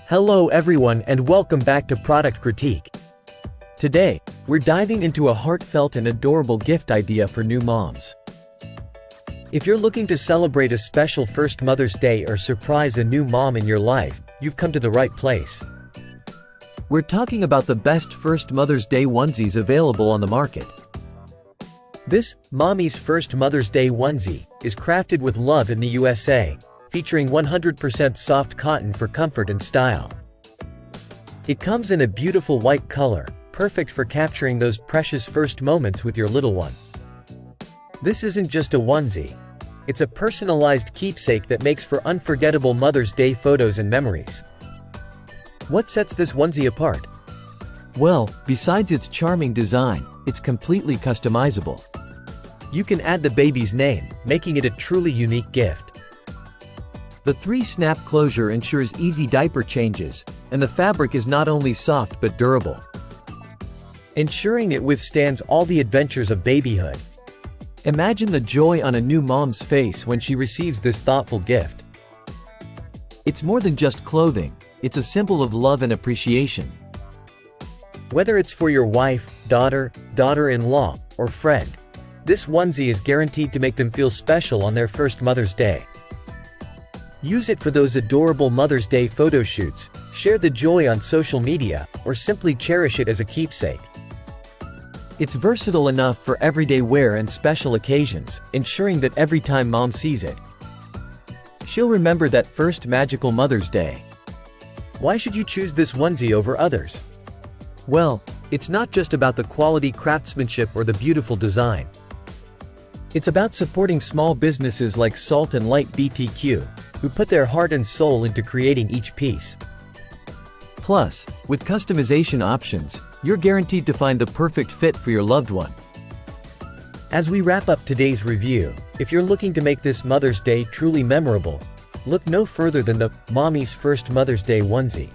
Hello everyone and welcome back to Product Critique. Today, we're diving into a heartfelt and adorable gift idea for new moms. If you're looking to celebrate a special first Mother's Day or surprise a new mom in your life, you've come to the right place. We're talking about the best first Mother's Day onesies available on the market. This, Mommy's First Mother's Day Onesie, is crafted with love in the USA, featuring 100% soft cotton for comfort and style. It comes in a beautiful white color, perfect for capturing those precious first moments with your little one. This isn't just a onesie. It's a personalized keepsake that makes for unforgettable Mother's Day photos and memories. What sets this onesie apart? Well, besides its charming design, it's completely customizable. You can add the baby's name, making it a truly unique gift. The 3-snap closure ensures easy diaper changes, and the fabric is not only soft but durable, ensuring it withstands all the adventures of babyhood. Imagine the joy on a new mom's face when she receives this thoughtful gift. It's more than just clothing, it's a symbol of love and appreciation. Whether it's for your wife, daughter, daughter-in-law, or friend, this onesie is guaranteed to make them feel special on their first Mother's Day. Use it for those adorable Mother's Day photo shoots, share the joy on social media, or simply cherish it as a keepsake. It's versatile enough for everyday wear and special occasions, ensuring that every time mom sees it, she'll remember that first magical Mother's Day. Why should you choose this onesie over others? Well, it's not just about the quality craftsmanship or the beautiful design. It's about supporting small businesses like Salt and Light BTQ, who put their heart and soul into creating each piece. Plus, with customization options, you're guaranteed to find the perfect fit for your loved one. As we wrap up today's review, if you're looking to make this Mother's Day truly memorable, look no further than the Mommy's First Mother's Day Onesie.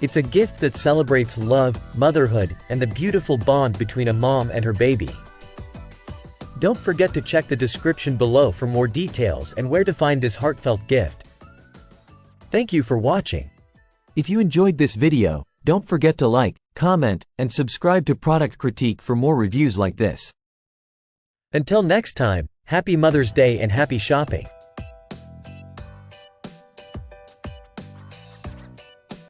It's a gift that celebrates love, motherhood, and the beautiful bond between a mom and her baby. Don't forget to check the description below for more details and where to find this heartfelt gift. Thank you for watching. If you enjoyed this video, don't forget to like, comment, and subscribe to Product Critique for more reviews like this. Until next time, happy Mother's Day and happy shopping.